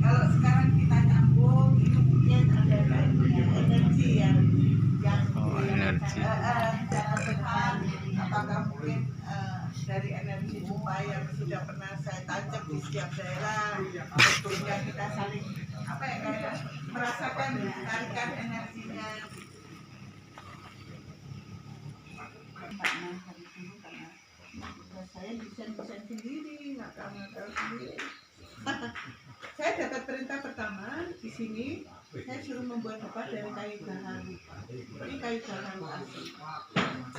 Kalau sekarang kita nyambung, ini mungkin ada energi yang energi. jangan Tuhan, apakah mungkin dari energi Dupa yang sudah pernah saya tancap di setiap daerah, sehingga kita saling kayak merasakan tarikan energinya. Karena hari dulu karena saya desain sendiri, nggak tahu sendiri. Saya dapat perintah pertama di sini, saya suruh membuat dupa dari kayu gaharu. Ini kayu gaharu asli.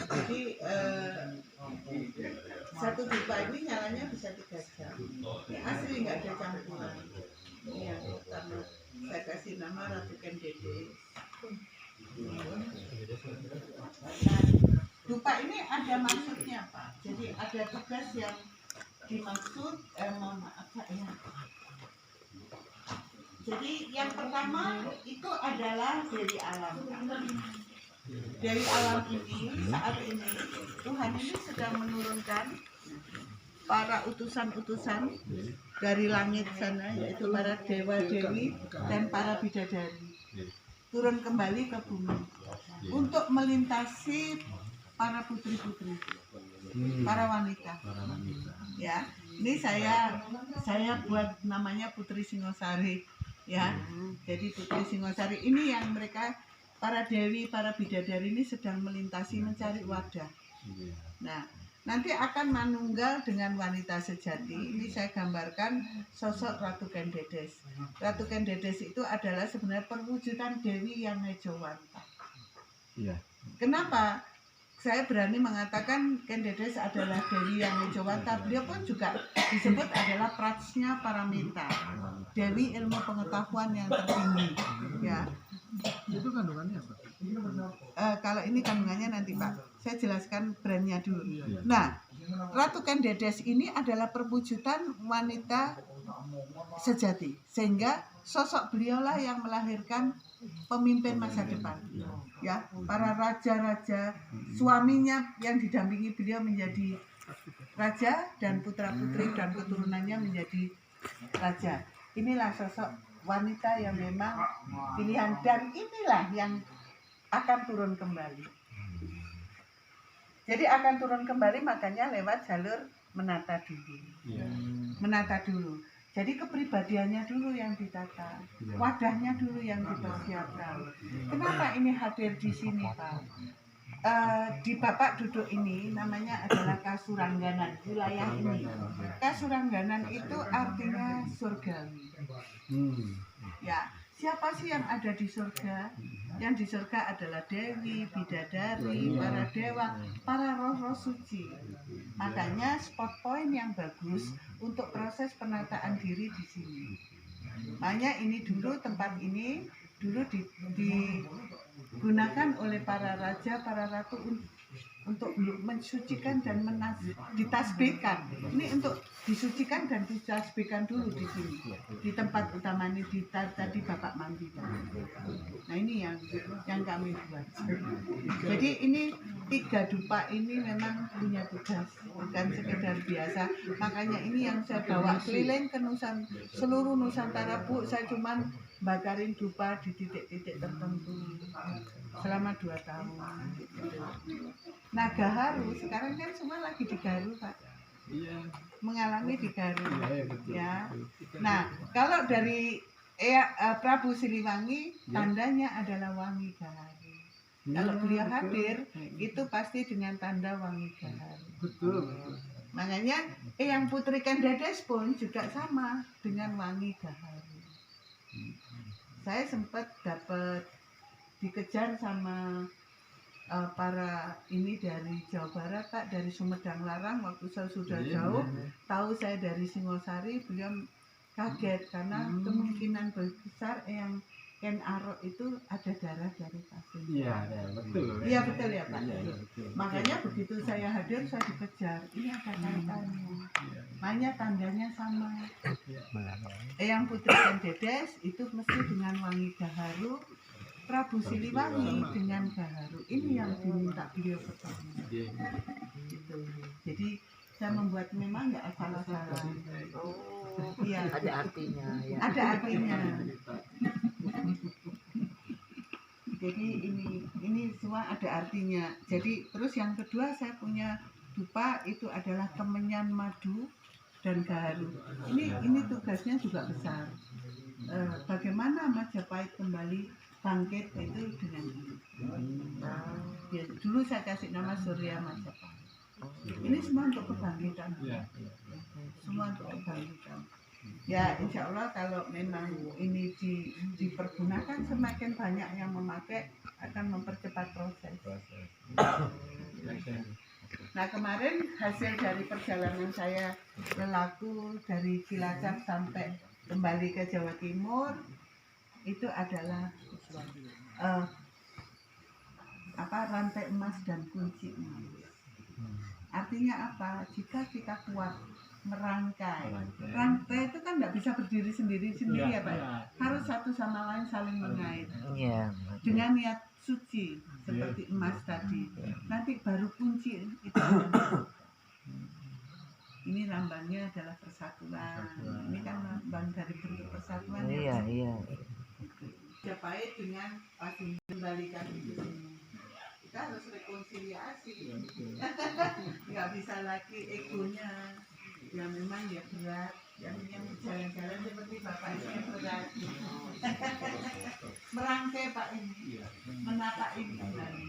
Jadi satu dupa ini nyalanya bisa 3 jam. Ini asli, nggak ada campuran. Ini yang pertama saya kasih nama Ratu Kendedes. Nah, dupa ini ada maksudnya Pak. Jadi ada tugas yang dimaksud, maaf Pak ya. Jadi yang pertama itu adalah dari alam. Dari alam ini, saat ini Tuhan ini sedang menurunkan para utusan-utusan dari langit sana, yaitu para dewa-dewi dan para bidadari, turun kembali ke bumi untuk melintasi para putri-putri, para wanita. Ya, ini saya buat namanya Putri Singosari. Ya, jadi Putri Singosari ini yang mereka para dewi, para bidadari ini sedang melintasi mencari wadah. Nah, nanti akan manunggal dengan wanita sejati. Ini saya gambarkan sosok Ratu Kendedes. Ratu Kendedes itu adalah sebenarnya perwujudan Dewi yang Mejawanta. Iya. Kenapa saya berani mengatakan Kendedes adalah Dewi yang Mejawanta? Beliau pun juga disebut adalah Prajna Paramita, Dewi ilmu pengetahuan yang tertinggi. Ya. Itu kandungannya apa? Kalau ini kandungannya nanti Pak, saya jelaskan brandnya dulu. Nah, Ratu Kendedes ini adalah perwujudan wanita sejati, sehingga sosok beliaulah yang melahirkan pemimpin masa depan. Ya, para raja-raja, suaminya yang didampingi beliau menjadi raja dan putra-putri dan keturunannya menjadi raja. Inilah sosok wanita yang memang pilihan, dan inilah yang akan turun kembali. Jadi akan turun kembali, makanya lewat jalur menata dulu. Menata dulu. Jadi kepribadiannya dulu yang ditata, wadahnya dulu yang dipersiapkan. Kenapa ini hadir di sini Pak? Di Bapak duduk ini namanya adalah Kasurangganan, wilayah ini. Kasurangganan itu artinya surgawi. Ya, siapa sih yang ada di surga? Yang di surga adalah dewi, bidadari, para dewa, para roh-roh suci. Makanya spot point yang bagus untuk proses penataan diri di sini. Makanya ini dulu, tempat ini dulu digunakan oleh para raja, para ratu untuk mensucikan dan ditasbihkan. Ini untuk disucikan dan ditasbihkan dulu di sini, di tempat utama ini, tadi Bapak mandi. Nah ini yang kami buat. Jadi ini 3 dupa ini memang punya tugas, bukan sekedar biasa. Makanya ini yang saya bawa keliling ke seluruh Nusantara Bu. Saya cuman bakarin dupa di titik-titik tertentu selama 2 tahun. Nah gaharu sekarang kan semua lagi digaru Pak. Mengalami digaru. Ya. Nah kalau dari Prabu Siliwangi, tandanya adalah wangi gaharu. Kalau beliau hadir itu pasti dengan tanda wangi gaharu. Betul. Makanya yang Putri Kendedes pun juga sama dengan wangi gaharu. Saya sempat dapat dikejar sama para ini dari Jawa Barat Pak, dari Sumedang Larang. Waktu saya sudah jauh, tahu saya dari Singosari, beliau kaget karena kemungkinan besar yang Ken Arok itu ada darah dari pasien. Iya, betul. Iya betul ya Pak. Iya, betul. Makanya begitu saya hadir, saya dikejar. Ini ada kaitannya. Makanya tandanya sama. Yang Putri Kendedes itu mesti dengan wangi gaharu, Prabu Siliwangi dengan gaharu. Ini yang diminta beliau pertama. Gitu. Jadi Saya membuat memang nggak asal-asalan. Oh, Iya. ada artinya ya. Ada artinya. Jadi ini semua ada artinya. Jadi terus yang kedua saya punya dupa itu adalah kemenyan madu dan gaharu. Ini tugasnya juga besar. Bagaimana Majapahit kembali bangkit itu dengan ini. Ya, dulu saya kasih nama Surya Majapahit. Ini semua untuk kebangkitan. Iya. Semua untuk kebangkitan. Ya insya Allah kalau memang ini dipergunakan semakin banyak yang memakai akan mempercepat proses. Nah kemarin hasil dari perjalanan saya Lelaku dari Cilacap sampai kembali ke Jawa Timur itu adalah rantai emas dan kunci emas. Artinya apa? Jika kita kuat merangkai. Rantai itu kan nggak bisa berdiri sendiri-sendiri ya Pak. Harus satu sama lain saling mengait. Iya. Dengan niat suci seperti emas tadi. Nanti baru kunci itu. Ini lambangnya adalah persatuan. Ini kan lambang dari bentuk persatuan. Iya, iya. Majapahit dengan pasti kembalikan itu semua. Kita harus rekonsiliasi. Nggak bisa lagi egonya. Ya memang ya berat. Yang jalan-jalan seperti bapak ini berat. Merangkai Pak ini. Menata ini kembali.